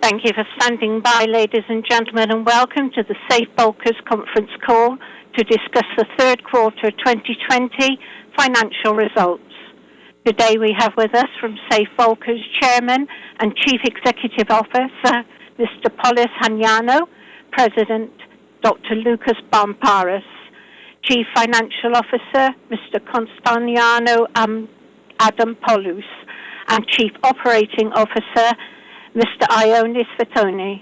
Thank you for standing by, ladies and gentlemen, and welcome to the Safe Bulkers conference call to discuss the third quarter 2020 financial results. Today we have with us from Safe Bulkers Chairman and Chief Executive Officer, Mr. Polys Hajioannou, President Dr. Loukas Barmparis, Chief Financial Officer, Mr. Konstantinos Adamopoulos, and Chief Operating Officer, Mr. Ioannis Fotoni.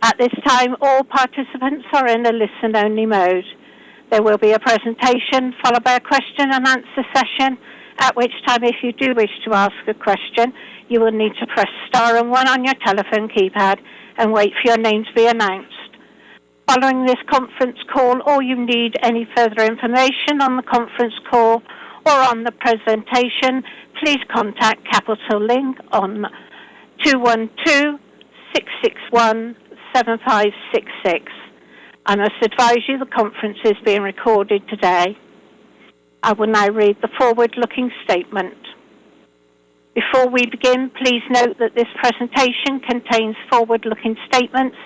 At this time, all participants are in a listen-only mode. There will be a presentation followed by a question and answer session, at which time, if you do wish to ask a question, you will need to press star and 1 on your telephone keypad and wait for your name to be announced. Following this conference call, or you need any further information on the conference call or on the presentation, please contact Capital Link on 212-661-7566. I must advise you the conference is being recorded today. I will now read the forward-looking statement. Before we begin, please note that this presentation contains forward-looking statements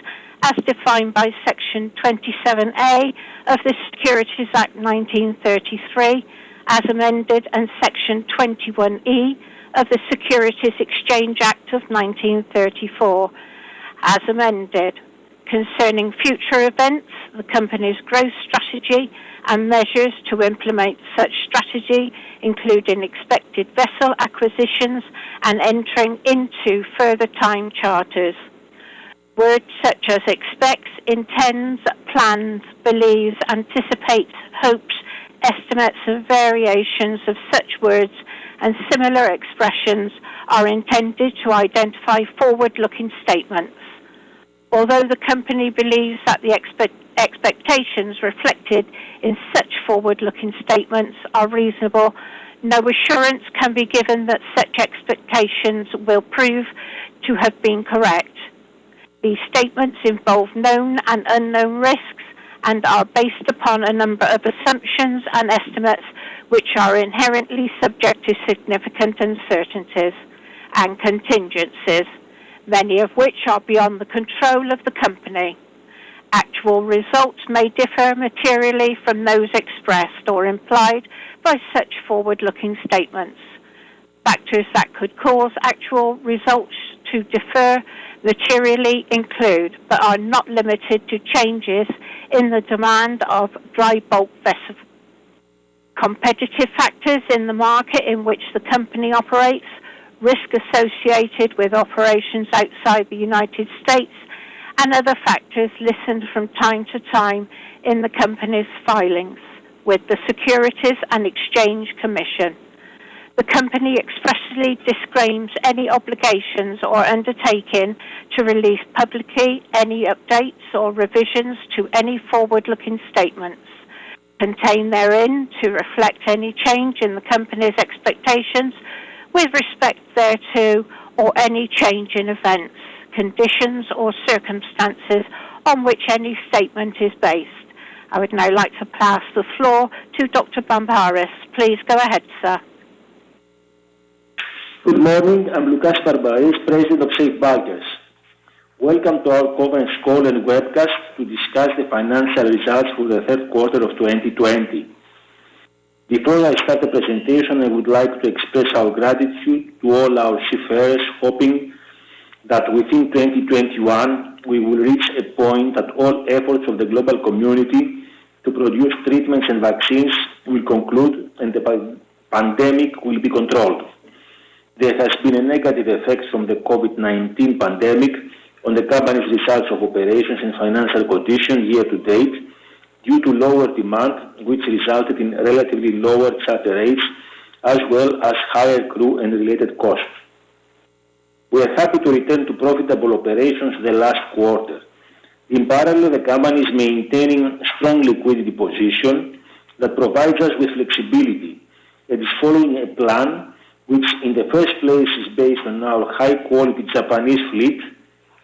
as defined by Section 27A of the Securities Act 1933, as amended, and Section 21E of the Securities Exchange Act of 1934, as amended, concerning future events, the company's growth strategy, and measures to implement such strategy, including expected vessel acquisitions and entering into further time charters. Words such as expects, intends, plans, believes, anticipates, hopes, estimates, and variations of such words and similar expressions are intended to identify forward-looking statements. Although the company believes that the expectations reflected in such forward-looking statements are reasonable, no assurance can be given that such expectations will prove to have been correct. These statements involve known and unknown risks and are based upon a number of assumptions and estimates which are inherently subject to significant uncertainties and contingencies, many of which are beyond the control of the company. Actual results may differ materially from those expressed or implied by such forward-looking statements. Factors that could cause actual results to differ materially include, but are not limited to, changes in the demand of dry bulk vessels, competitive factors in the market in which the company operates, risk associated with operations outside the United States, and other factors listed from time to time in the company's filings with the Securities and Exchange Commission. The company expressly disclaims any obligations or undertaking to release publicly any updates or revisions to any forward-looking statements contained therein to reflect any change in the company's expectations with respect thereto, or any change in events, conditions, or circumstances on which any statement is based. I would now like to pass the floor to Dr. Barmparis. Please go ahead, sir. Good morning. I'm Loukas Barmparis, President of Safe Bulkers. Welcome to our conference call and webcast to discuss the financial results for the third quarter of 2020. Before I start the presentation, I would like to express our gratitude to all our seafarers, hoping that within 2021 we will reach a point that all efforts of the global community to produce treatments and vaccines will conclude and the pandemic will be controlled. There has been a negative effect from the COVID-19 pandemic on the company's results of operations and financial condition year to date due to lower demand, which resulted in relatively lower charter rates as well as higher crew and related costs. We are happy to return to profitable operations the last quarter. In parallel, the company is maintaining a strong liquidity position that provides us with flexibility. It is following a plan which in the first place is based on our high-quality Japanese fleet,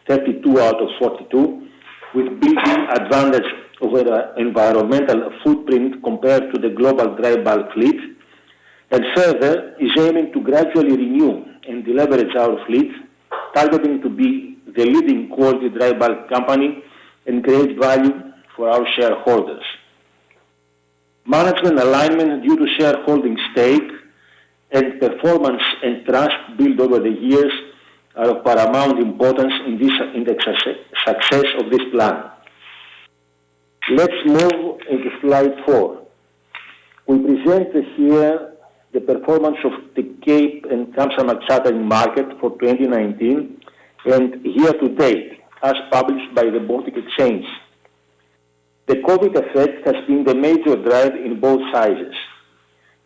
32 out of 42, with built-in advantage over the environmental footprint compared to the global dry bulk fleet, and further is aiming to gradually renew and deleverage our fleet, targeting to be the leading quality dry bulk company and create value for our shareholders. Management alignment due to shareholding stake and performance and trust built over the years are of paramount importance in the success of this plan. Let's move into slide 4. We present here the performance of the Cape and Kamsarmax chartering market for 2019 and year to date, as published by the Baltic Exchange. The COVID effect has been the major drive in both sizes.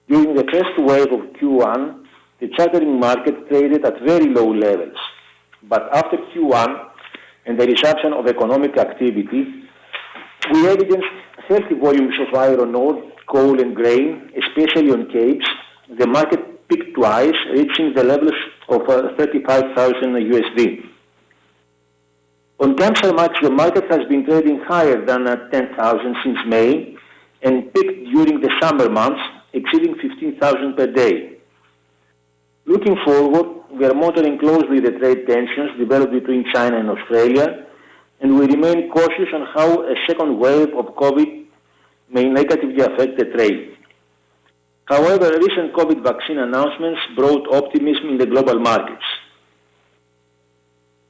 During the first wave of Q1, the chartering market traded at very low levels. But after Q1 and the resumption of economic activity, we evidenced healthy volumes of iron ore, coal and grain, especially on Capes. The market peaked twice, reaching the levels of 35,000 USD. On Kamsarmax, the market has been trading higher than 10,000 since May and peaked during the summer months, exceeding 15,000 per day. Looking forward, we are monitoring closely the trade tensions developed between China and Australia, and we remain cautious on how a second wave of COVID may negatively affect the trade. However, recent COVID vaccine announcements brought optimism in the global markets.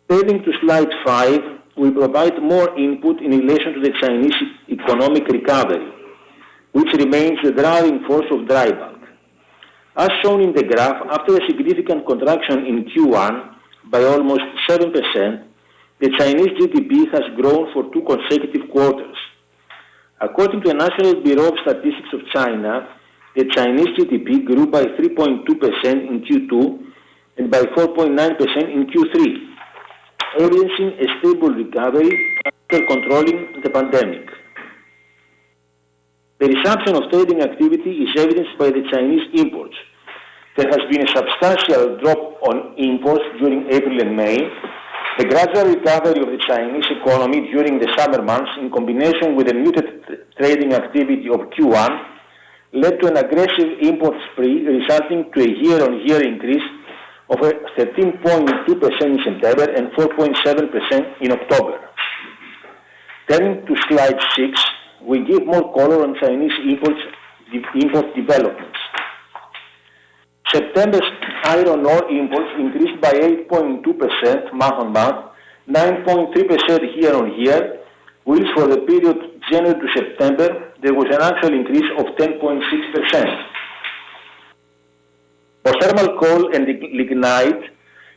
Turning to slide 5, we provide more input in relation to the Chinese economic recovery, which remains the driving force of dry bulk. As shown in the graph, after a significant contraction in Q1 by almost 7%, the Chinese GDP has grown for 2 consecutive quarters. According to the National Bureau of Statistics of China, the Chinese GDP grew by 3.2% in Q2 and by 4.9% in Q3, evidencing a stable recovery after controlling the pandemic. The resumption of trading activity is evidenced by the Chinese imports. There has been a substantial drop on imports during April and May. The gradual recovery of the Chinese economy during the summer months, in combination with the muted trading activity of Q1, led to an aggressive import spree, resulting to a year-on-year increase of 13.2% in September and 4.7% in October. Turning to slide 6, we give more color on Chinese import developments. September's iron ore imports increased by 8.2% month-on-month, 9.3% year-on-year, whilst for the period January to September there was an actual increase of 10.6%. For thermal coal and lignite,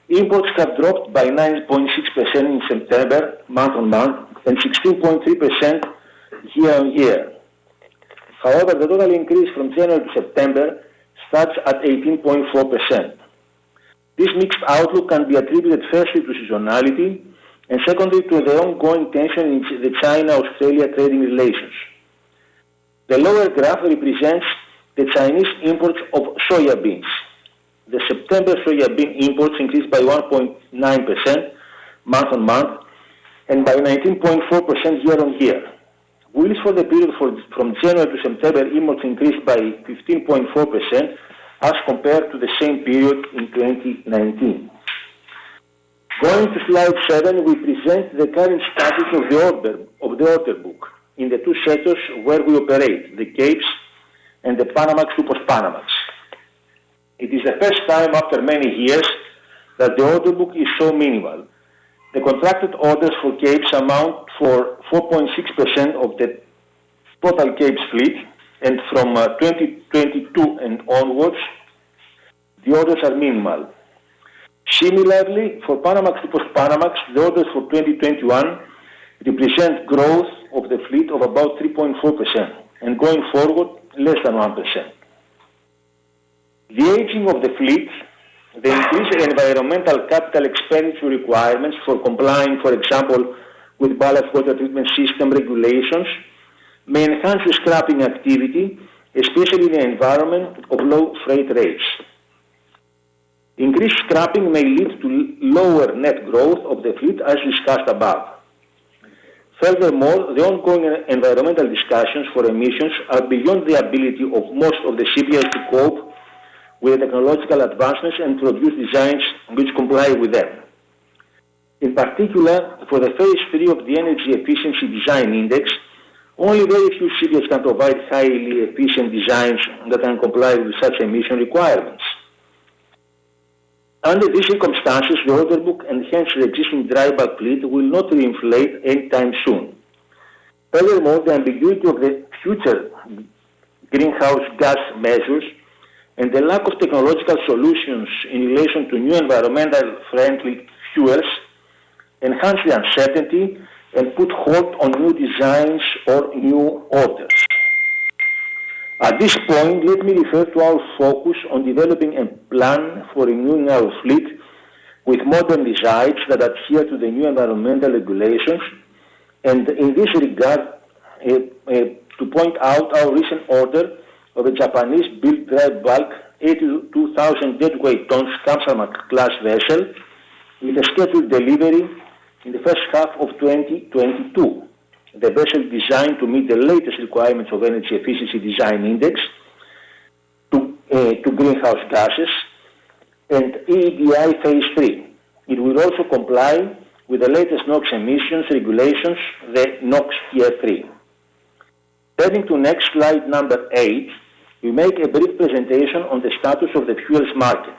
imports have dropped by 9.6% in September month-on-month and 16.3% year-on-year. However, the total increase from January to September starts at 18.4%. This mixed outlook can be attributed firstly to seasonality and secondly to the ongoing tension in the China-Australia trading relations. The lower graph represents the Chinese imports of soya beans. The September soya bean imports increased by 1.9% month-on-month and by 19.4% year-on-year. Whilst for the period from January to September, imports increased by 15.4% as compared to the same period in 2019. Going to slide 7, we present the current status of the order book in the two sectors where we operate, the Capes and the Panamax to Post-Panamax. It is the first time after many years that the order book is so minimal. The contracted orders for Capes amount for 4.6% of the total Capes fleet, and from 2022 and onwards, the orders are minimal. Similarly, for Panamax to Post-Panamax, the orders for 2021 represent growth of the fleet of about 3.4%, and going forward, less than 1%. The aging of the fleet, the increased environmental capital expenditure requirements for complying, for example, with ballast water treatment system regulations, may enhance the scrapping activity, especially in an environment of low freight rates. Increased scrapping may lead to lower net growth of the fleet as discussed above. Furthermore, the ongoing environmental discussions for emissions are beyond the ability of most of the shipyards to cope with technological advancements and produce designs which comply with them. In particular, for the phase 3 of the Energy Efficiency Design Index, only very few cities can provide highly efficient designs that can comply with such emission requirements. Under these circumstances, the order book and hence the existing dry bulk fleet will not reinflate anytime soon. Furthermore, the ambiguity of the future greenhouse gas measures and the lack of technological solutions in relation to new environmental friendly fuels enhance the uncertainty and put halt on new designs or new orders. At this point, let me refer to our focus on developing a plan for renewing our fleet with modern designs that adhere to the new environmental regulations, and in this regard, to point out our recent order of a Japanese-built dry bulk 82,000 deadweight tons Kamsarmax class vessel with a scheduled delivery in the first half of 2022. The vessel designed to meet the latest requirements of Energy Efficiency Design Index to greenhouse gases and EEDI Phase 3. It will also comply with the latest NOx emissions regulations, the NOx Tier 3. Turning to next slide number 8, we make a brief presentation on the status of the fuels market.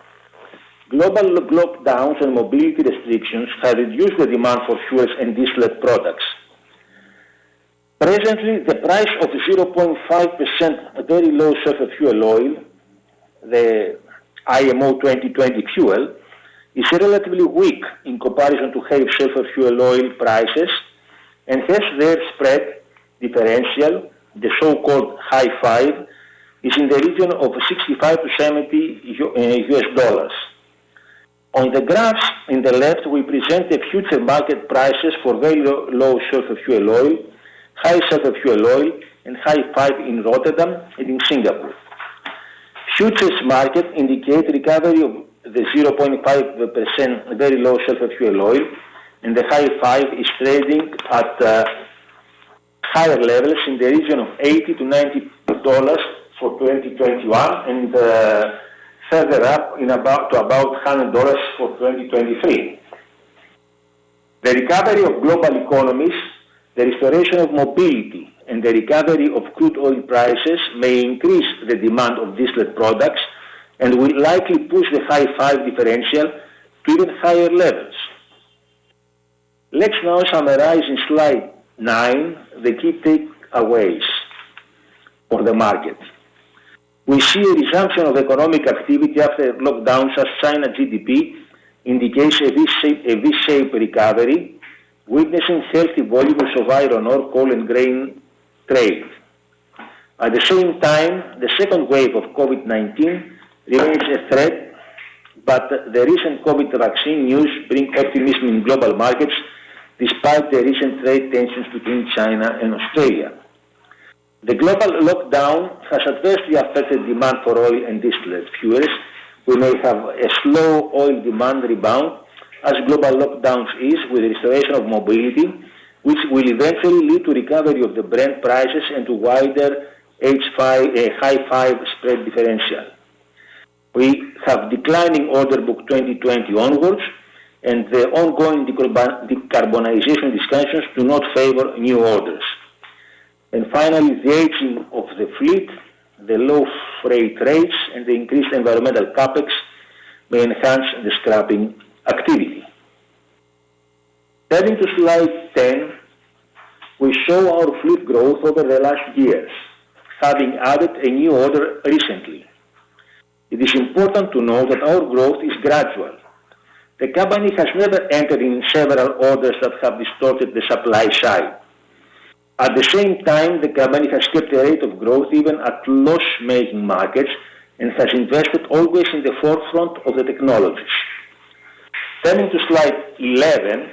Global lockdowns and mobility restrictions have reduced the demand for fuels and distillate products. Presently, the price of 0.5% very low sulfur fuel oil, the IMO 2020 fuel, is relatively weak in comparison to high sulfur fuel oil prices, and hence their spread differential, the so-called high 5, is in the region of 65 to 70 US dollars. On the graphs in the left, we present the future market prices for very low sulfur fuel oil, high sulfur fuel oil, and high 5 in Rotterdam and in Singapore. Futures market indicate recovery of the 0.5% very low sulfur fuel oil, and the high 5 is trading at higher levels in the region of $80 to $90 for 2021 and further up to about $100 for 2023. The recovery of global economies, the restoration of mobility, and the recovery of crude oil prices may increase the demand of distillate products and will likely push the high 5 differential to even higher levels. Let's now summarize in slide 9 the key takeaways for the market. We see a resumption of economic activity after lockdowns as China GDP indicates a V-shaped recovery, witnessing healthy volumes of iron ore, coal and grain trade. At the same time, the second wave of COVID-19 remains a threat, but the recent COVID vaccine news brings optimism in global markets despite the recent trade tensions between China and Australia. The global lockdown has adversely affected demand for oil and distillate fuels. We may have a slow oil demand rebound as global lockdowns ease with the restoration of mobility, which will eventually lead to recovery of the Brent prices and to wider high 5 spread differential. We have declining order book 2020 onwards, and the ongoing decarbonization discussions do not favor new orders. And finally, the aging of the fleet, the low freight rates, and the increased environmental capex may enhance the scrapping activity. Turning to slide 10, we show our fleet growth over the last years, having added a new order recently. It is important to note that our growth is gradual. The company has never entered in several orders that have distorted the supply side. At the same time, the company has kept a rate of growth even at loss-making markets and has invested always in the forefront of the technologies. Turning to slide 11,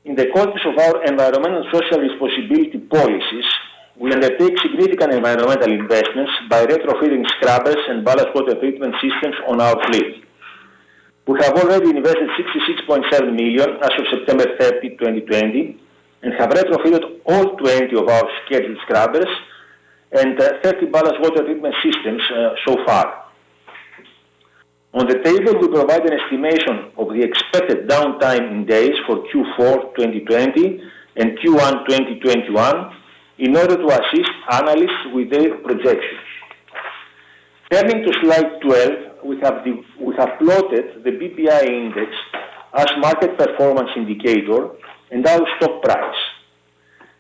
in the context of our environmental and social responsibility policies, we undertake significant environmental investments by retrofitting scrubbers and ballast water treatment systems on our fleet. We have already invested $66.7 million as of September 30, 2020, and have retrofitted all 20 of our scheduled scrubbers and 30 ballast water treatment systems so far. On the table, we provide an estimation of the expected downtime in days for Q4 2020 and Q1 2021 in order to assist analysts with their projections. Turning to slide 12, we have plotted the BPI index as market performance indicator and our stock price.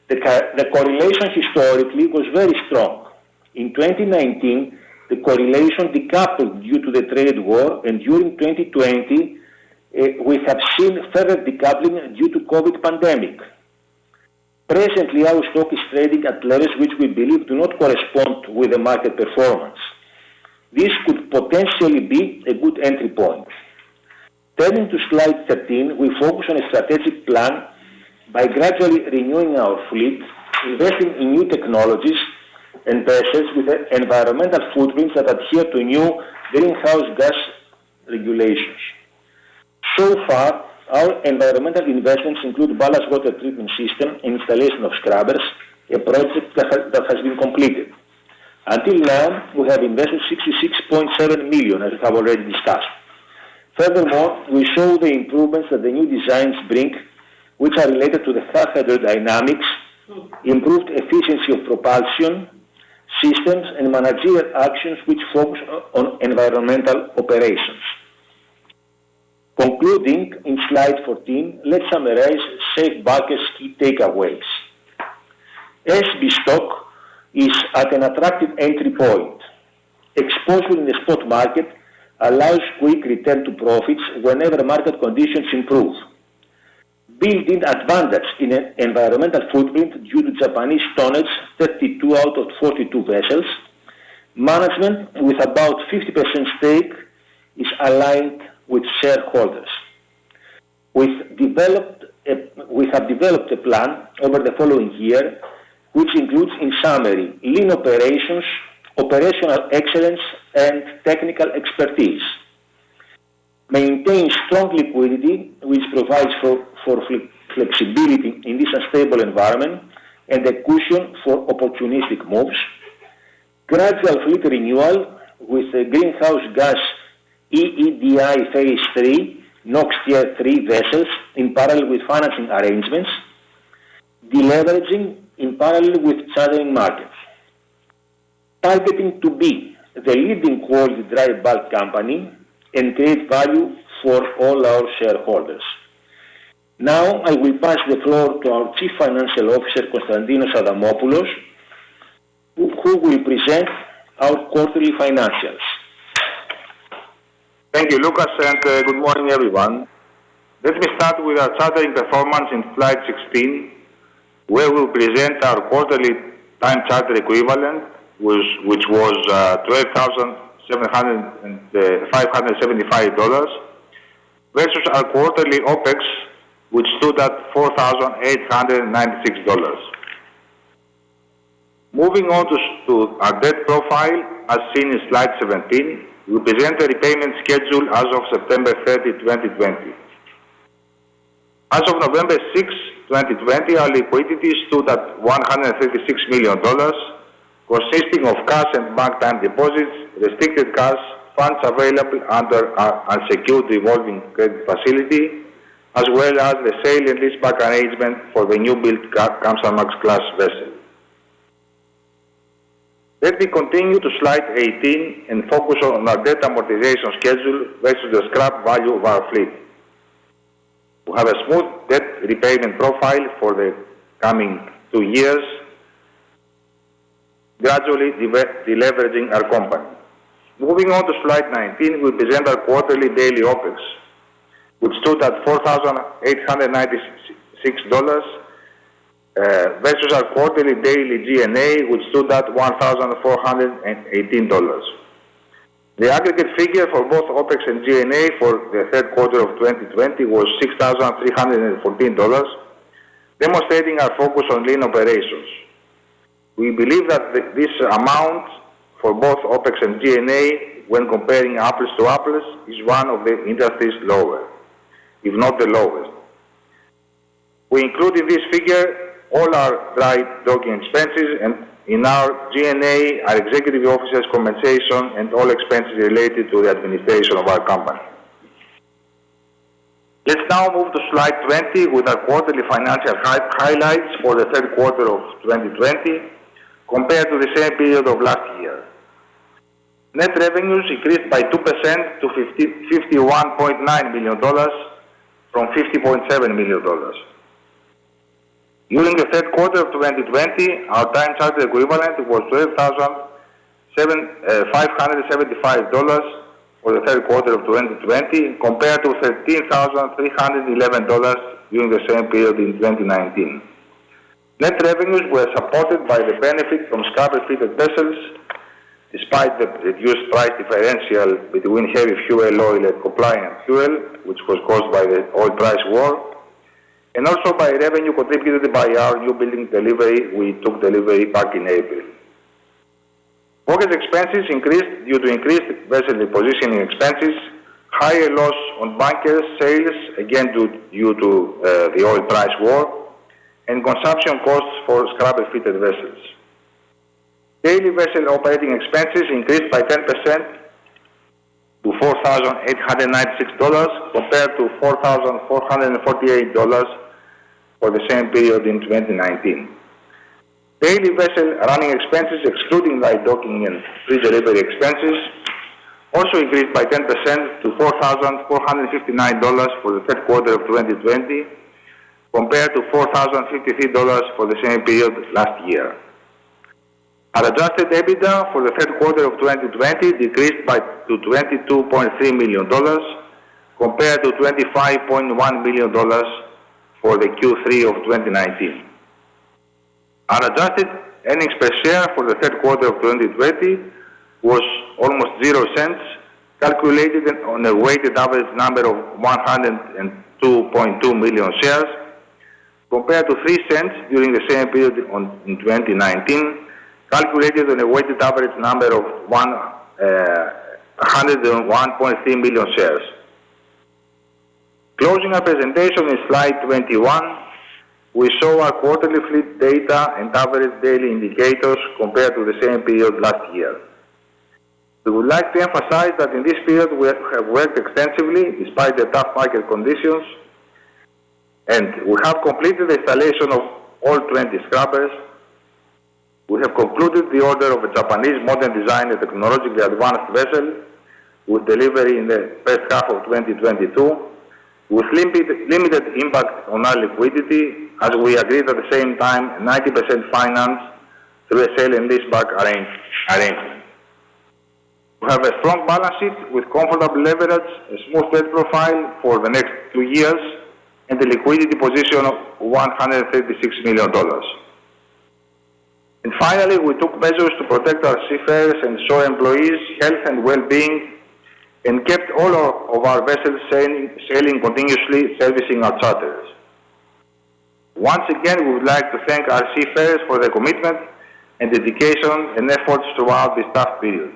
The correlation historically was very strong. In 2019, the correlation decoupled due to the trade war, and during 2020, we have seen further decoupling due to COVID pandemic. Presently, our stock is trading at levels which we believe do not correspond with the market performance. This could potentially be a good entry point. Turning to slide 13, we focus on a strategic plan by gradually renewing our fleet, investing in new technologies and vessels with environmental footprints that adhere to new greenhouse gas regulations. So far, our environmental investments include ballast water treatment system and installation of scrubbers, a project that has been completed. Until now, we have invested $66.7 million, as we have already discussed. Furthermore, we show the improvements that the new designs bring, which are related to the hull hydrodynamics, improved efficiency of propulsion systems, and managerial actions which focus on environmental operations. Concluding in slide 14, let's summarize Safe Bulkers' key takeaways. SB stock is at an attractive entry point. Exposure in the spot market allows quick return to profits whenever market conditions improve. Built-in advantage in an environmental footprint due to Japanese tonnage, 32 out of 42 vessels. Management with about 50% stake is aligned with shareholders. We have developed a plan over the following year, which includes, in summary, lean operations, operational excellence, and technical expertise. Maintain strong liquidity, which provides for flexibility in this unstable environment and a cushion for opportunistic moves. Gradual fleet renewal with greenhouse gas EEDI Phase 3, NOx Tier 3 vessels in parallel with financing arrangements. Deleveraging in parallel with chartering markets. Targeting to be the leading quality dry bulk company and create value for all our shareholders. Now I will pass the floor to our Chief Financial Officer, Konstantinos Adamopoulos, who will present our quarterly financials. Thank you, Lucas, and good morning, everyone. Let me start with our chartering performance in slide 16, where we'll present our quarterly time charter equivalent, which was $12,575, versus our quarterly OPEX, which stood at $4,896. Moving on to our debt profile, as seen in slide 17, we present a repayment schedule as of September 30, 2020. As of November 6, 2020, our liquidity stood at $136 million, consisting of cash and bank time deposits, restricted cash, funds available under our unsecured revolving credit facility, as well as the sale and leaseback arrangement for the new-built Kamsarmax class vessel. Let me continue to slide 18 and focus on our debt amortization schedule versus the scrap value of our fleet. We have a smooth debt repayment profile for the coming 2 years, gradually deleveraging our company. Moving on to slide 19, we present our quarterly daily OPEX, which stood at $4,896 versus our quarterly daily G&A, which stood at $1,418. The aggregate figure for both OPEX and G&A for the third quarter of 2020 was $6,314, demonstrating our focus on lean operations. We believe that this amount for both OPEX and G&A, when comparing apples to apples, is one of the industry's lower, if not the lowest. We include in this figure all our dry docking expenses, and in our G&A, our executive officers' compensation, and all expenses related to the administration of our company. Let's now move to slide 20 with our quarterly financial highlights for the third quarter of 2020 compared to the same period of last year. Net revenues increased by 2% to $51.9 million from $50.7 million. During the third quarter of 2020, our time charter equivalent was $12,575 for the third quarter of 2020 compared to $13,311 during the same period in 2019. Net revenues were supported by the benefit from scrubber-fitted vessels despite the reduced price differential between heavy fuel oil and compliant fuel, which was caused by the oil price war, and also by revenue contributed by our new building delivery we took delivery back in April. Mortgage expenses increased due to increased vessel repositioning expenses, higher loss on bunker sales, again due to the oil price war, and consumption costs for scrubber-fitted vessels. Daily vessel operating expenses increased by 10% to $4,896 compared to $4,448 for the same period in 2019. Daily vessel running expenses, excluding light docking and pre-delivery expenses, also increased by 10% to $4,459 for the third quarter of 2020 compared to $4,053 for the same period last year. Our adjusted EBITDA for the third quarter of 2020 decreased to $22.3 million compared to $25.1 million for the Q3 of 2019. Our adjusted earnings per share for the third quarter of 2020 was almost 0 cents, calculated on a weighted average number of 102.2 million shares, compared to 3 cents during the same period in 2019, calculated on a weighted average number of 101.3 million shares. Closing our presentation in slide 21, we show our quarterly fleet data and average daily indicators compared to the same period last year. We would like to emphasize that in this period we have worked extensively despite the tough market conditions, and we have completed the installation of all 20 scrubbers. We have concluded the order of a Japanese modern design and technologically advanced vessel with delivery in the first half of 2022, with limited impact on our liquidity, as we agreed at the same time 90% finance through a sale and leaseback arrangement. We have a strong balance sheet with comfortable leverage, a smooth debt profile for the next 2 years, and a liquidity position of $136 million. And finally, we took measures to protect our seafarers and shore employees' health and well-being, and kept all of our vessels sailing continuously, servicing our charters. Once again, we would like to thank our seafarers for their commitment and dedication and efforts throughout this tough period.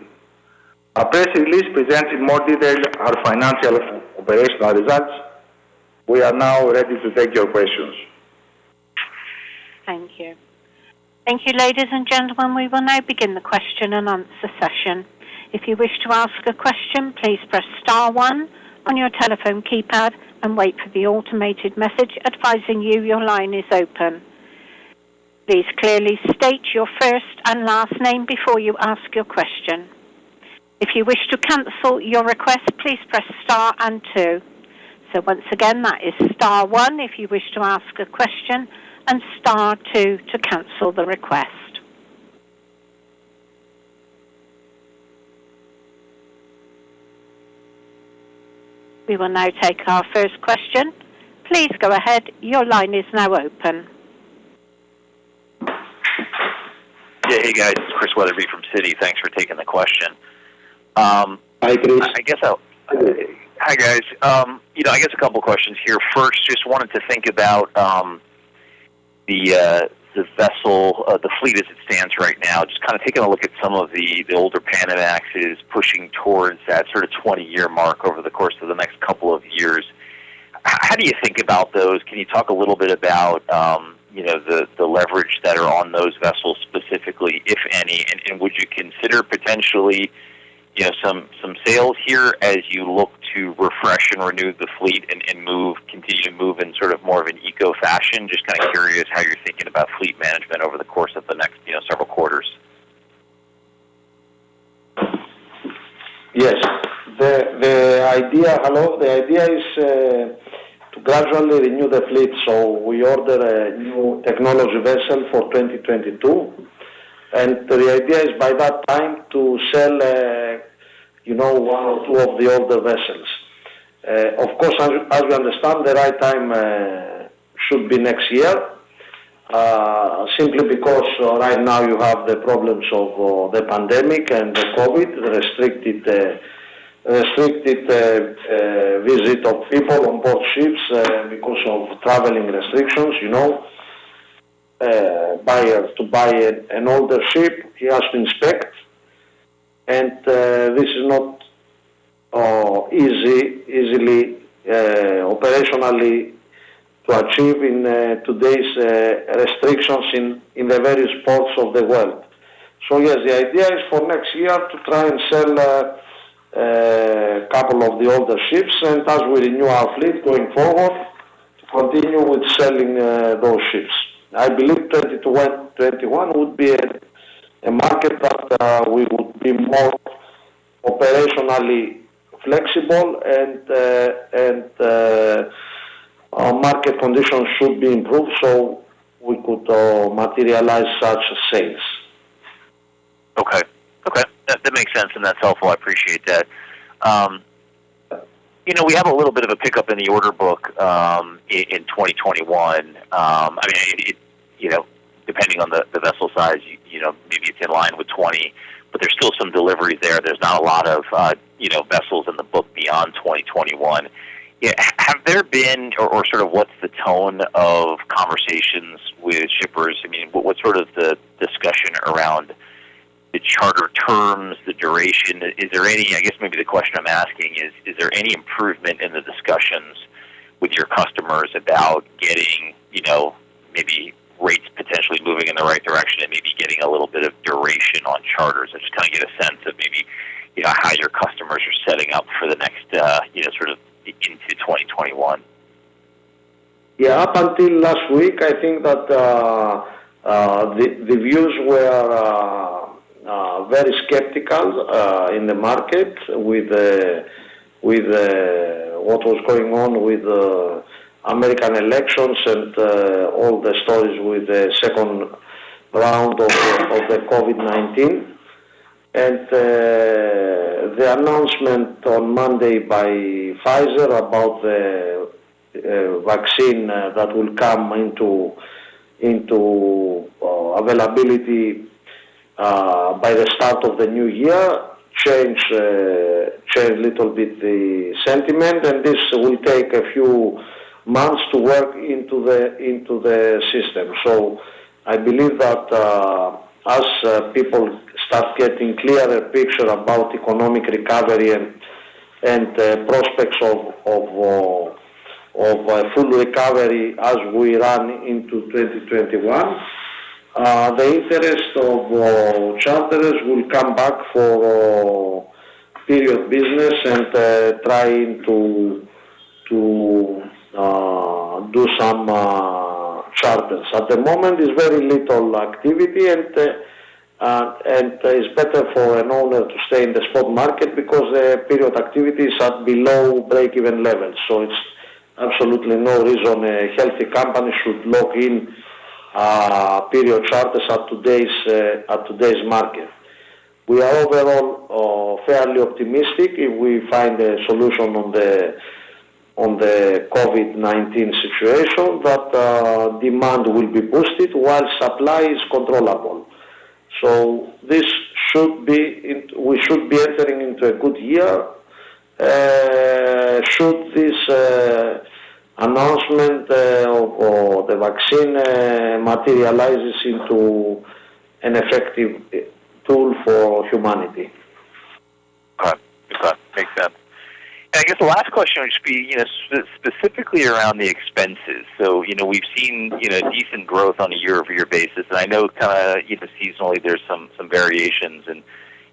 Our press release presents in more detail our financial and operational results. We are now ready to take your questions. Thank you. Thank you, ladies and gentlemen. We will now begin the question and answer session. If you wish to ask a question, please press star 1 on your telephone keypad and wait for the automated message advising you your line is open. Please clearly state your first and last name before you ask your question. If you wish to cancel your request, please press star and 2. So once again, that is star 1 if you wish to ask a question and star 2 to cancel the request. We will now take our first question. Please go ahead. Your line is now open. Yeah, hey guys, it's Chris Weatherby from Citi. Thanks for taking the question. Hi, Chris. Hi guys. I guess a couple questions here. First, just wanted to think about the vessel, the fleet as it stands right now. Just kind of taking a look at some of the older Panamaxes pushing towards that sort of 20-year mark over the course of the next couple of years. How do you think about those? Can you talk a little bit about the leverage that are on those vessels specifically, if any, and would you consider potentially some sales here as you look to refresh and renew the fleet and continue to move in sort of more of an eco fashion? Just kind of curious how you're thinking about fleet management over the course of the next several quarters. Yes, the idea is to gradually renew the fleet. So we order a new technology vessel for 2022. And the idea is by that time to sell, one or two of the older vessels. Of course, as you understand, the right time should be next year, simply because right now you have the problems of the pandemic and the COVID, the restricted visit of people on board ships because of traveling restrictions, buyer to buy an older ship, he has to inspect, and this is not easily operationally to achieve in today's restrictions in the various ports of the world. So yes, the idea is for next year to try and sell a couple of the older ships, and as we renew our fleet going forward, to continue with selling those ships. I believe 2021 would be a market that we would be more operationally flexible, and our market conditions should be improved so we could materialize such sales. Okay, that makes sense, and that's helpful. I appreciate that. We have a little bit of a pickup in the order book in 2021. Depending on the vessel size, maybe it's in line with 20, but there's still some deliveries there. There's not a lot of vessels in the book beyond 2021. Have there been, or sort of what's the tone of conversations with shippers? I mean, what's sort of the discussion around the charter terms, the duration? Is there any, I guess maybe the question I'm asking is there any improvement in the discussions with your customers about getting, maybe rates potentially moving in the right direction and maybe getting a little bit of duration on charters? I just kind of get a sense of maybe, how your customers are setting up for the next, sort of into 2021. Yeah, up until last week, I think that the views were very skeptical in the market with what was going on with American elections and all the stories with the second round of the COVID-19. And the announcement on Monday by Pfizer about the vaccine that will come into availability by the start of the new year change a little bit the sentiment, and this will take a few months to work into the system. So I believe that as people start getting clearer picture about economic recovery and prospects of full recovery as we run into 2021, the interest of charterers will come back for period business and trying to do some charters. At the moment, is very little activity, and it's better for an owner to stay in the spot market because the period activity is at below break-even levels. So it's absolutely no reason a healthy company should lock in period charters at today's market. We are overall fairly optimistic if we find a solution on the COVID-19 situation that demand will be boosted while supply is controllable. So we should be entering into a good year. Should this announcement of the vaccine materializes into an effective tool for humanity. Okay. Makes sense. I guess the last question would just be, specifically around the expenses. So, we've seen, decent growth on a year-over-year basis, and I know kind of, seasonally there's some variations, and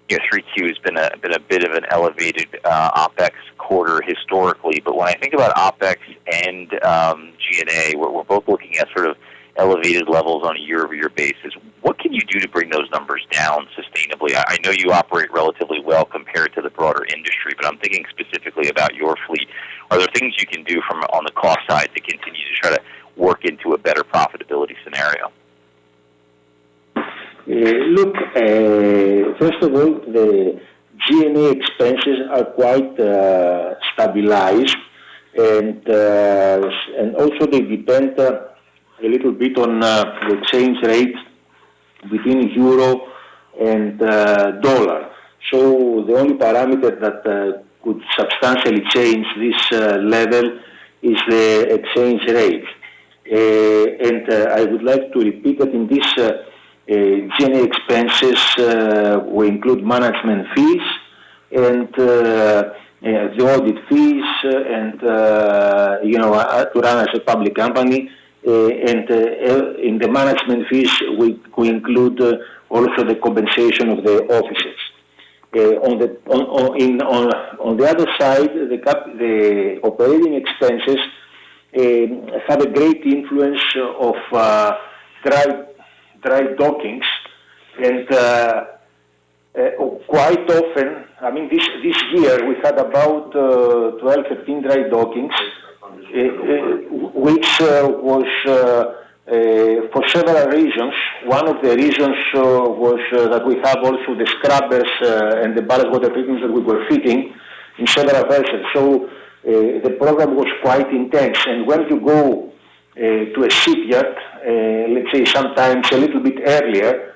3Q has been a bit of an elevated OpEx quarter historically. But when I think about OpEx and G&A, we're both looking at sort of elevated levels on a year-over-year basis. What can you do to bring those numbers down sustainably? I know you operate relatively well compared to the broader industry, but I'm thinking specifically about your fleet. Are there things you can do on the cost side to continue to try to work into a better profitability scenario? Look, first of all, the G&A expenses are quite stabilized, and also they depend a little bit on the exchange rate between euro and dollar. So the only parameter that could substantially change this level is the exchange rate. And I would like to repeat that in this G&A expenses we include management fees and the audit fees and to run as a public company. And in the management fees, we include also the compensation of the officers. On the other side, the operating expenses have a great influence of dry dockings, and quite often, I mean, this year we had about 12, 13 dry dockings, which was for several reasons. One of the reasons was that we have also the scrubbers and the ballast water treatments that we were fitting in several vessels. So the program was quite intense. And when you go to a shipyard, let's say sometimes a little bit earlier,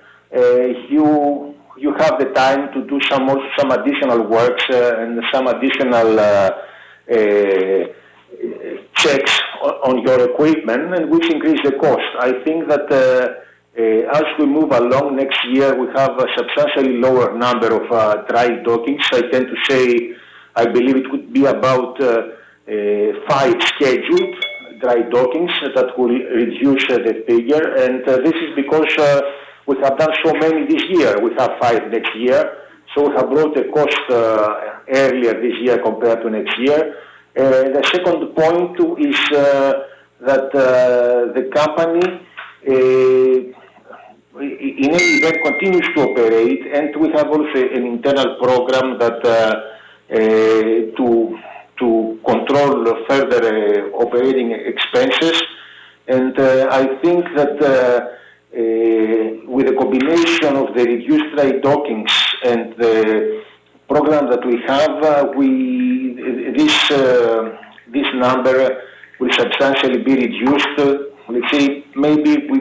you have the time to do some additional works and some additional checks on your equipment, and which increase the cost. I think that as we move along next year, we have a substantially lower number of dry dockings. I tend to say, I believe it could be about 5 scheduled dry dockings that will reduce the figure, and this is because we have done so many this year. We have 5 next year, so we have brought the cost earlier this year compared to next year. The second point is that the company in any event continues to operate, and we have also an internal program that to control further operating expenses. And I think that with the combination of the reduced dry dockings and the program that we have, this number will substantially be reduced. Let's say maybe we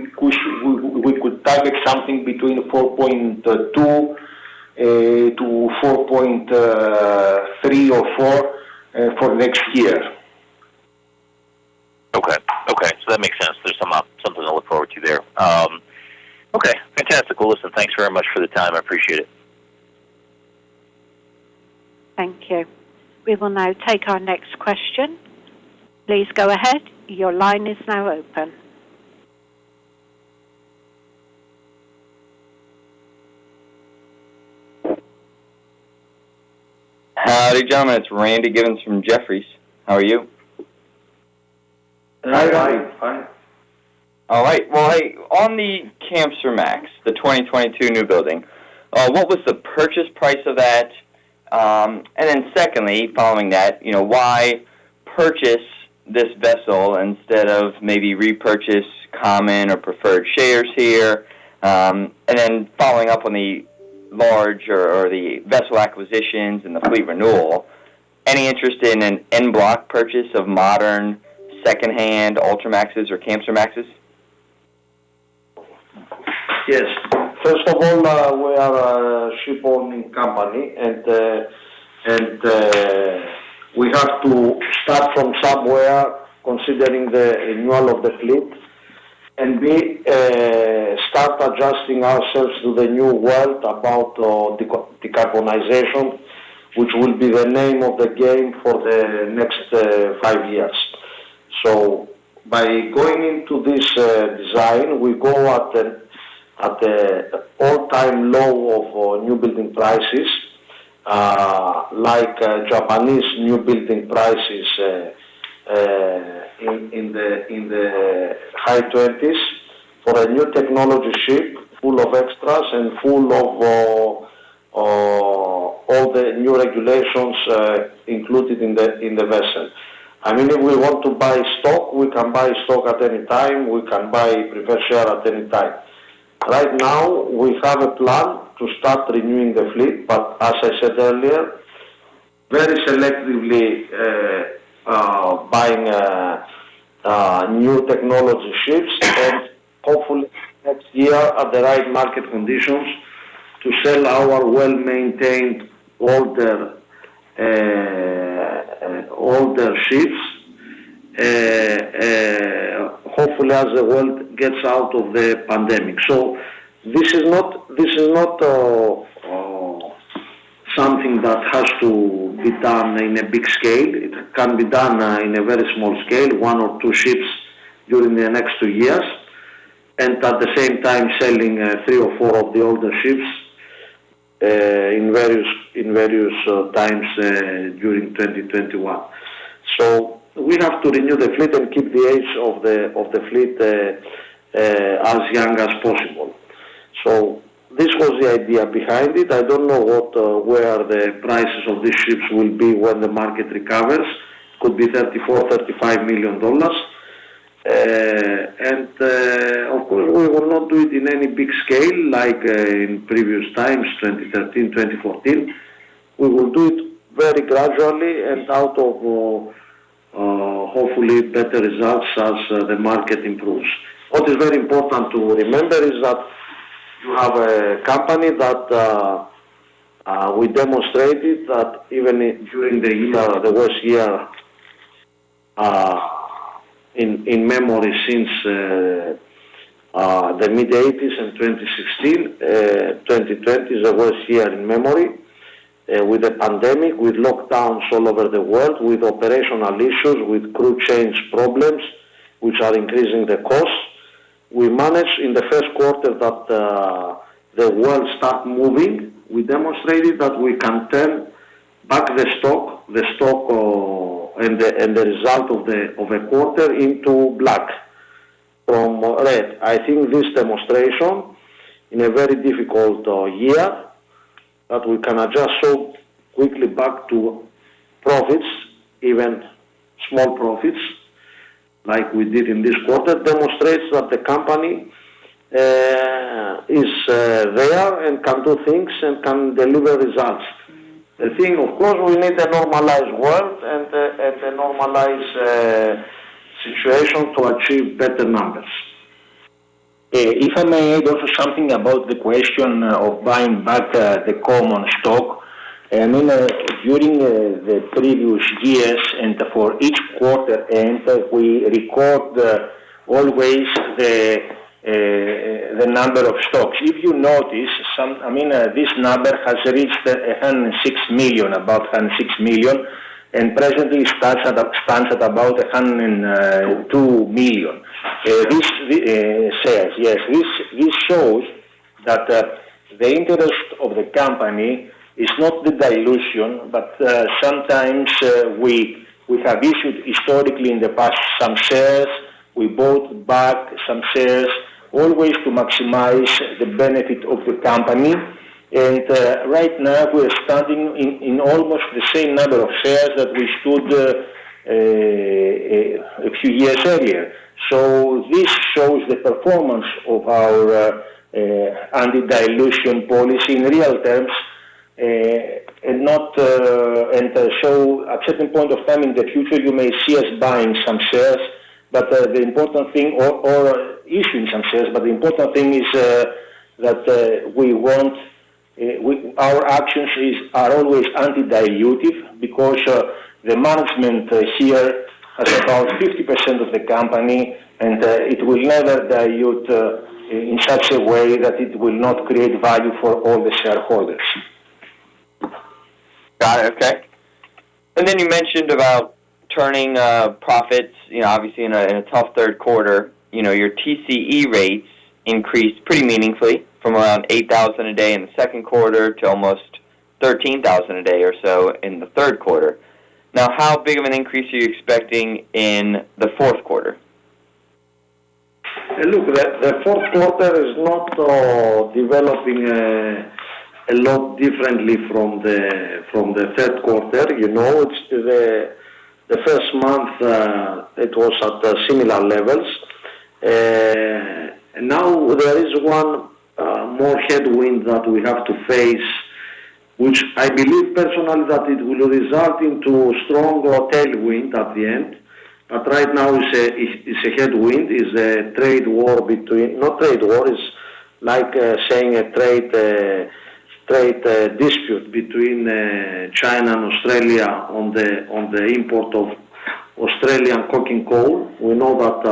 could target something between 4.2 to 4.3 or 4 for next year. Okay, so that makes sense. There's something to look forward to there. Okay, fantastic. Well, listen, thanks very much for the time. I appreciate it. Thank you. We will now take our next question. Please go ahead. Your line is now open. Howdy, gentlemen. It's Randy Gibbons from Jefferies. How are you? Fine. All right. Well, hey, on the Kamsarmax, the 2022 new building, what was the purchase price of that? And then secondly, following that, why purchase this vessel instead of maybe repurchase common or preferred shares here? And then following up on the large or the vessel acquisitions and the fleet renewal, any interest in an en bloc purchase of modern second-hand Ultramaxes or Kamsarmaxes? Yes. First of all, we are a ship-owning company, and we have to start from somewhere, considering the renewal of the fleet, and start adjusting ourselves to the new world about decarbonization. which will be the name of the game for the next 5 years. So by going into this design, we go at the all-time low of new building prices, like Japanese new building prices in the high 20s for a new technology ship full of extras and full of all the new regulations included in the vessel. I mean, if we want to buy stock, we can buy stock at any time. We can buy preferred share at any time. Right now, we have a plan to start renewing the fleet, but as I said earlier, very selectively buying new technology ships, and hopefully next year at the right market conditions to sell our well-maintained older ships, hopefully as the world gets out of the pandemic. So this is not something that has to be done in a big scale. It can be done in a very small scale, 1 or 2 ships during the next 2 years, and at the same time selling 3 or 4 of the older ships in various times during 2021. So we have to renew the fleet and keep the age of the fleet as young as possible. So this was the idea behind it. I don't know where the prices of these ships will be when the market recovers. It could be $34-35 million. And of course we will not do it in any big scale like in previous times, 2013, 2014. We will do it very gradually and out of hopefully better results as the market improves. What is very important to remember is that you have a company that we demonstrated that even during the year, the worst year in memory since the mid-80s and 2016, 2020 is the worst year in memory, with the pandemic, with lockdowns all over the world, with operational issues, with crew change problems, which are increasing the costs. We managed in the first quarter that the world started moving. We demonstrated that we can turn back the stock and the result of a quarter into black from red. I think this demonstration in a very difficult year that we can adjust so quickly back to profits, even small profits, like we did in this quarter, demonstrates that the company is there and can do things and can deliver results. The thing, of course, we need a normalized world and a normalized situation to achieve better numbers. If I may add also something about the question of buying back the common stock. I mean, during the previous years and for each quarter end, we record always the number of stocks. If you notice, this number has reached 106 million, about 106 million, and presently stands at about 102 million. This shares, yes, this shows that the interest of the company is not the dilution, but sometimes we have issued historically in the past some shares. We bought back some shares, always to maximize the benefit of the company. And right now we are standing in almost the same number of shares that we stood a few years earlier. So this shows the performance of our anti-dilution policy in real terms, and so at a certain point of time in the future you may see us buying some shares, but the important thing, or issuing some shares, but the important thing is that we want, our actions are always anti-dilutive, because the management here has about 50% of the company, and it will never dilute in such a way that it will not create value for all the shareholders. Got it. Okay. And then you mentioned about turning profits. Obviously in a tough third quarter. Your TCE rates increased pretty meaningfully from around 8,000 a day in the second quarter to almost 13,000 a day or so in the third quarter. Now, how big of an increase are you expecting in the fourth quarter? Look, the fourth quarter is not developing a lot differently from the third quarter. It's the first month it was at similar levels. Now there is one more headwind that we have to face, which I believe personally that it will result into strong tailwind at the end. But right now it's a headwind, is a trade war between, not trade war, is like saying a trade dispute between China and Australia on the import of Australian coking coal. We know that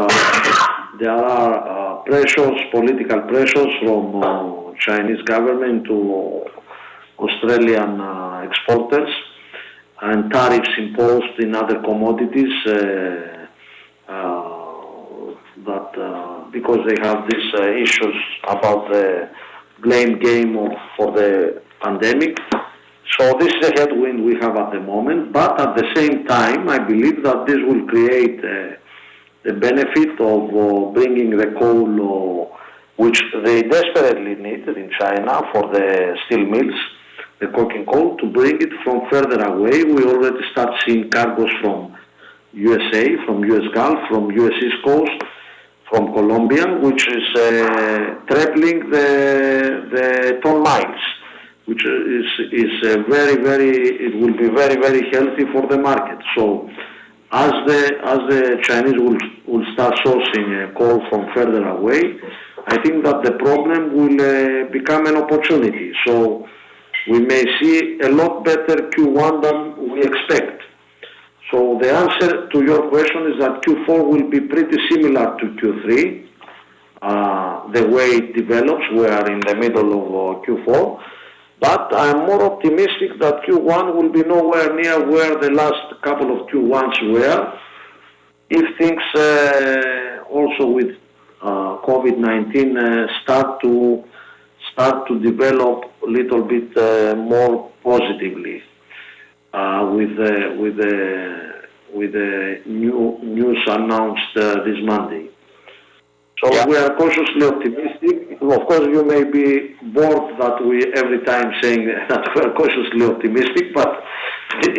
there are political pressures from Chinese government to Australian exporters, and tariffs imposed in other commodities because they have these issues about the blame game for the pandemic. So this is a headwind we have at the moment, but at the same time I believe that this will create the benefit of bringing the coal which they desperately need in China for the steel mills, the coking coal, to bring it from further away. We already start seeing cargoes from USA, from US Gulf, from US East Coast, from Colombia, which is tripling the ton miles, which is it will be very, very healthy for the market. So as the Chinese will start sourcing coal from further away, I think that the problem will become an opportunity. So we may see a lot better Q1 than we expect. So the answer to your question is that Q4 will be pretty similar to Q3. The way it develops, we are in the middle of Q4. But I'm more optimistic that Q1 will be nowhere near where the last couple of Q1s were. If things also with COVID-19 start to develop a little bit more positively with the new news announced this Monday. So yeah, we are cautiously optimistic. Of course, you may be bored that we every time saying that we are cautiously optimistic, but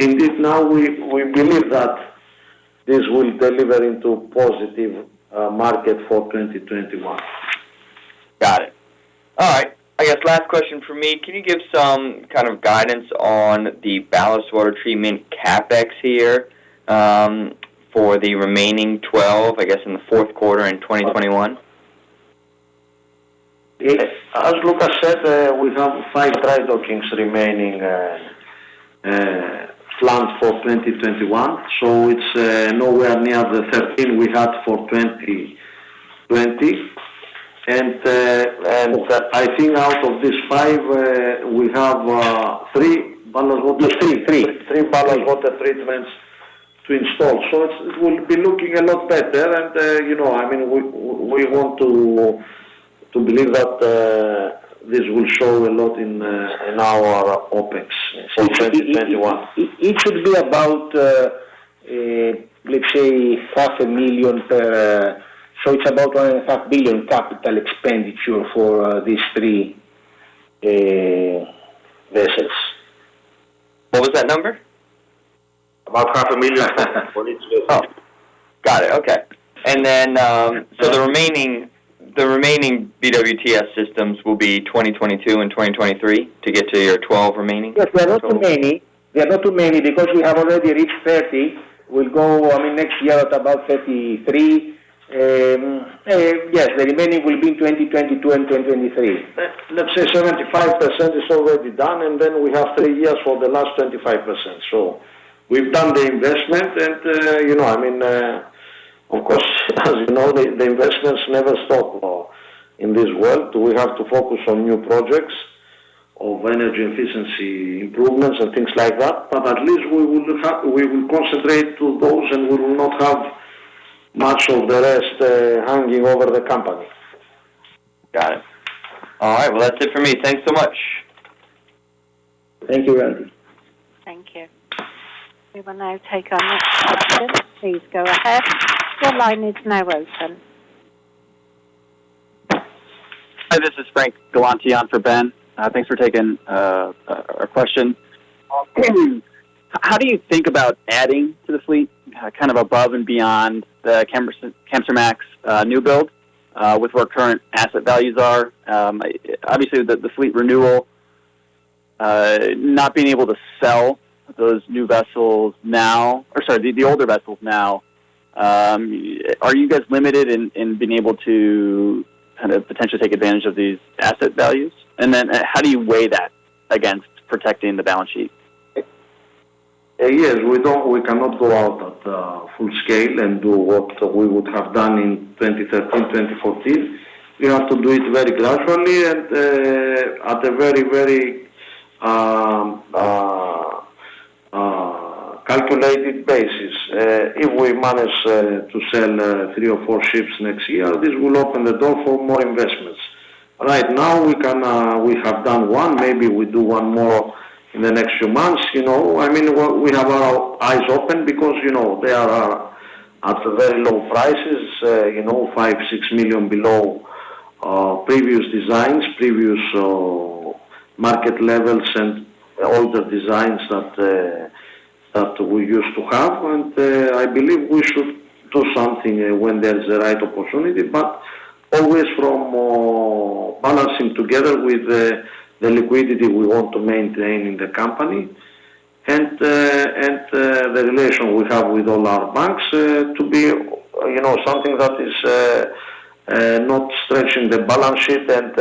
indeed now we believe that this will deliver into positive market for 2021. Got it. All right. I guess last question for me. Can you give some kind of guidance on the ballast water treatment CapEx here for the remaining 12, I guess, in the fourth quarter in 2021? As Lucas said, we have 5 dry dockings remaining planned for 2021. So it's nowhere near the 13 we had for 2020. And I think out of these 5, we have 3 ballast water treatments to install. So it will be looking a lot better. And we want to believe that this will show a lot in our OPEX for 2021. It should be about let's say $500,000 per. So it's about $1.5 billion capital expenditure for these 3 vessels. What was that number? About $500,000 for each vessel. Oh, got it. Okay. And then, so the remaining BWTS systems will be 2022 and 2023 to get to your 12 remaining? Yes, there are not too many. There are not too many because we have already reached 30. We'll go, next year at about 33. Yes, the remaining will be in 2022 and 2023. Let's say 75% is already done, and then we have 3 years for the last 25%. So we've done the investment, and of course, as you know, the investments never stop in this world. We have to focus on new projects, energy efficiency improvements and things like that. But at least we will concentrate to those, and we will not have much of the rest hanging over the company. Got it. All right. Well, that's it for me. Thanks so much. Thank you, Randy. Thank you. We will now take our next question. Please go ahead. Your line is now open. Hi, this is Frank Galanti on for Ben. Thanks for taking our question. How do you think about adding to the fleet, kind of above and beyond the Kamsarmax new build, with where current asset values are? Obviously, the fleet renewal, not being able to sell those new vessels now, the older vessels now. Are you guys limited in being able to kind of potentially take advantage of these asset values? And then how do you weigh that against protecting the balance sheet? Yes, we cannot go out at full scale and do what we would have done in 2013, 2014. We have to do it very gradually and at a very, very calculated basis. If we manage to sell 3 or 4 ships next year, this will open the door for more investments. Right now, we have done one. Maybe we do one more in the next few months. We have our eyes open because they are at very low prices. 5-6 million below previous designs, previous market levels, and older designs that we used to have. And I believe we should do something when there's the right opportunity, but always from balancing together with the liquidity we want to maintain in the company and the relation we have with all our banks to be something that is not stretching the balance sheet and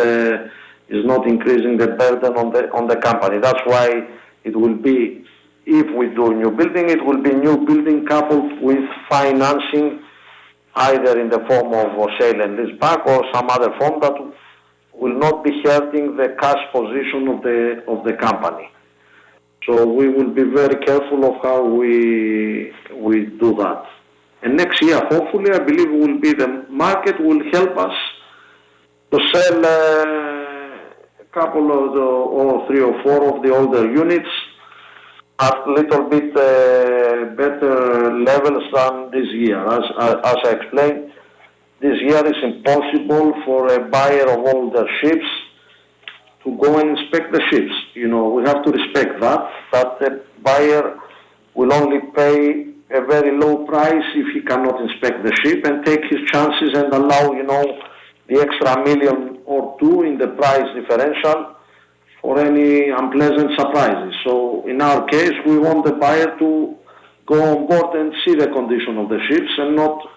is not increasing the burden on the company. That's why it will be, if we do new building, it will be new building coupled with financing, either in the form of sale and leaseback or some other form that will not be hurting the cash position of the company. So we will be very careful of how we do that. And next year, hopefully, I believe the market will help us to sell a couple of or 3 or 4 of the older units at a little bit better levels than this year. As I explained, this year is impossible for a buyer of older ships to go and inspect the ships. We have to respect that the buyer will only pay a very low price if he cannot inspect the ship and take his chances and allow, the extra $1 million or 2 in the price differential for any unpleasant surprises. So in our case, we want the buyer to go on board and see the condition of the ships and not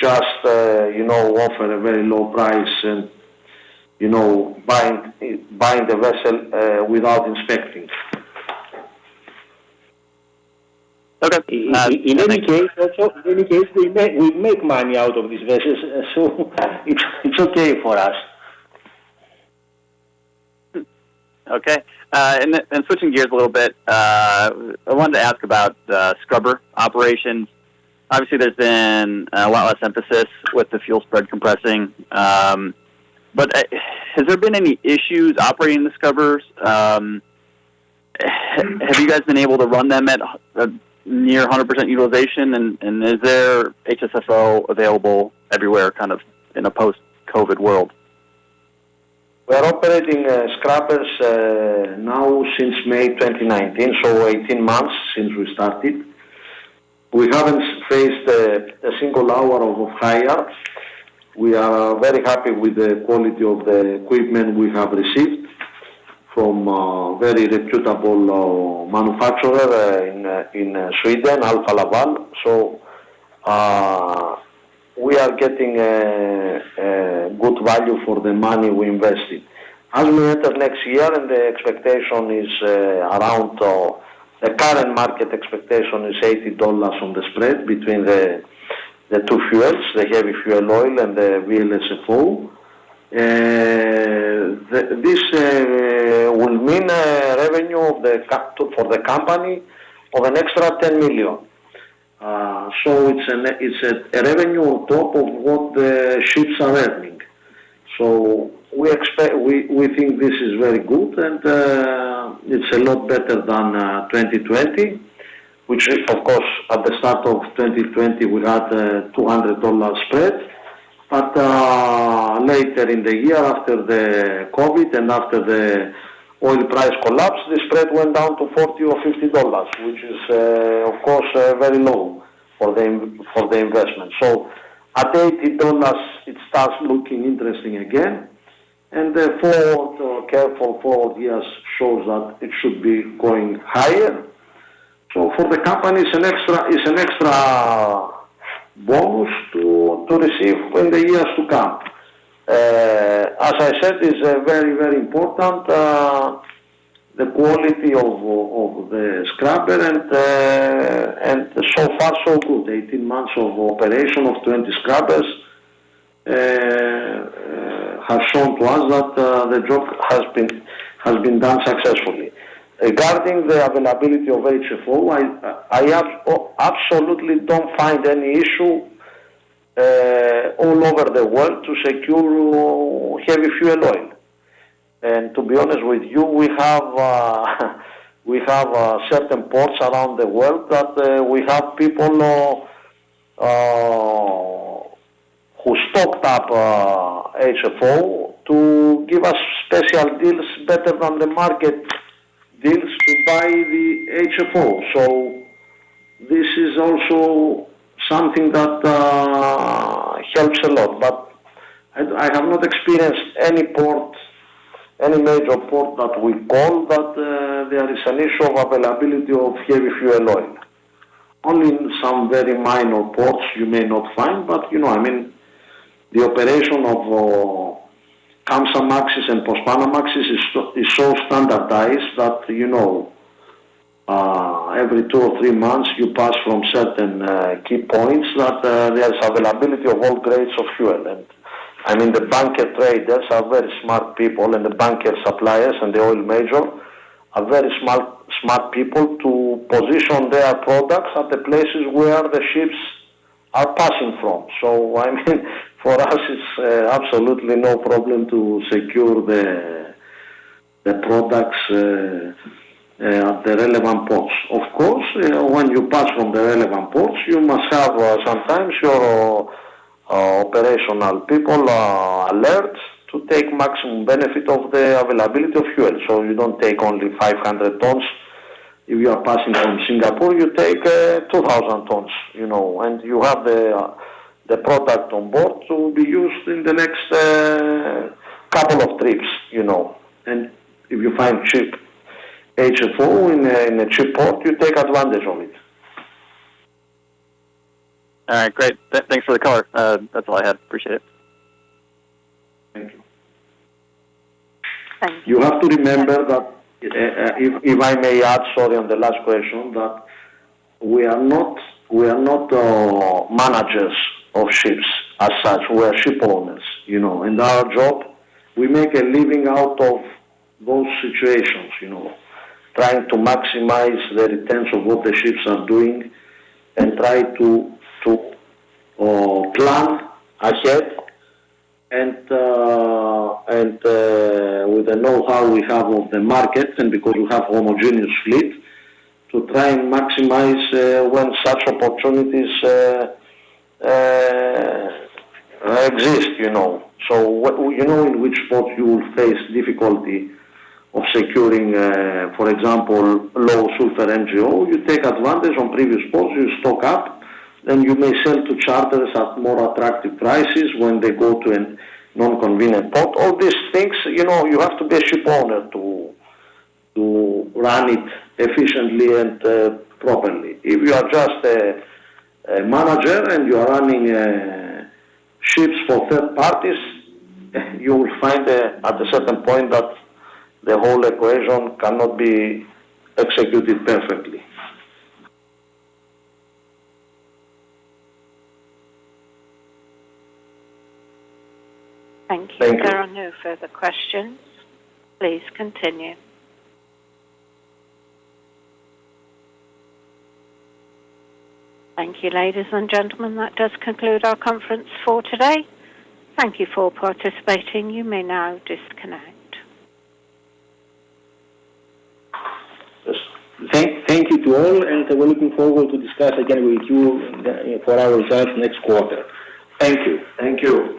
just, offer a very low price and, buying the vessel without inspecting. Okay. In any case, we make money out of these vessels, so it's okay for us. Okay. And switching gears a little bit, I wanted to ask about scrubber operations. Obviously, there's been a lot less emphasis with the fuel spread compressing. But has there been any issues operating the scrubbers? Have you guys been able to run them at near 100% utilization? And is there HSFO available everywhere, kind of in a post-COVID world? We are operating scrubbers now since May 2019, so 18 months since we started. We haven't faced a single hour of hire. We are very happy with the quality of the equipment we have received from a very reputable manufacturer in Sweden, Alfa Laval. So we are getting good value for the money we invested. As we enter next year, and the expectation is around, the current market expectation is $80 on the spread between the two fuels, the heavy fuel oil and the VLSFO. This will mean a revenue of for the company of an extra 10 million. So it's a revenue on top of what the ships are earning. So we think this is very good, and it's a lot better than 2020, which of course at the start of 2020 we had $200 spread. But later in the year, after the COVID and after the oil price collapse, the spread went down to $40 or $50, which is of course very low for the investment. So at $80, it starts looking interesting again, and the careful forward years shows that it should be going higher. So for the company, it's an extra bonus to receive in the years to come. As I said, is very, very important, the quality of the scrubber, and so far so good. 18 months of operation of 20 scrubbers has shown to us that the job has been done successfully. Regarding the availability of HFO, I absolutely don't find any issue all over the world to secure heavy fuel oil. And to be honest with you, we have certain ports around the world that we have people who stocked up HFO to give us special deals better than the market deals to buy the HFO. So this is also something that helps a lot. But I have not experienced any major port that we call that there is an issue of availability of heavy fuel oil. Only in some very minor ports you may not find, but the operation of Kamsarmaxes and Postpanamaxes is so standardized that every 2 or 3 months you pass from certain key points that there is availability of all grades of fuel. And the bunker traders are very smart people, and the bunker suppliers and the oil major are very smart people to position their products at the places where the ships are passing from. So for us it's absolutely no problem to secure the products at the relevant ports. Of course, when you pass from the relevant ports, you must have sometimes your operational people alert to take maximum benefit of the availability of fuel. So you don't take only 500 tons. If you are passing from Singapore, you take 2,000 tons, and you have the product on board to be used in the next couple of trips, And if you find cheap HFO in a cheap port, you take advantage of it. All right, great. Thanks for the color. That's all I had. Appreciate it. Thank you. Thank you. You have to remember that, if I may add, sorry, on the last question, that we are not managers of ships as such. We are ship owners, And our job, we make a living out of those situations, trying to maximize the returns of what the ships are doing, and try to plan ahead, and with the know-how we have of the market, and because we have homogeneous fleet, to try and maximize when such opportunities exist, So in which spot you will face difficulty of securing, for example, low sulfur MGO. You take advantage on previous spots, you stock up, then you may sell to charters at more attractive prices when they go to a non-convenient port. All these things, you have to be a ship owner to run it efficiently and properly. If you are just a manager and you are running ships for third parties, you will find at a certain point that the whole equation cannot be executed perfectly. Thank you. Thank you. There are no further questions. Please continue. Thank you, ladies and gentlemen. That does conclude our conference for today. Thank you for participating. You may now disconnect. Thank you to all, and we're looking forward to discuss again with you for our results next quarter. Thank you. Thank you.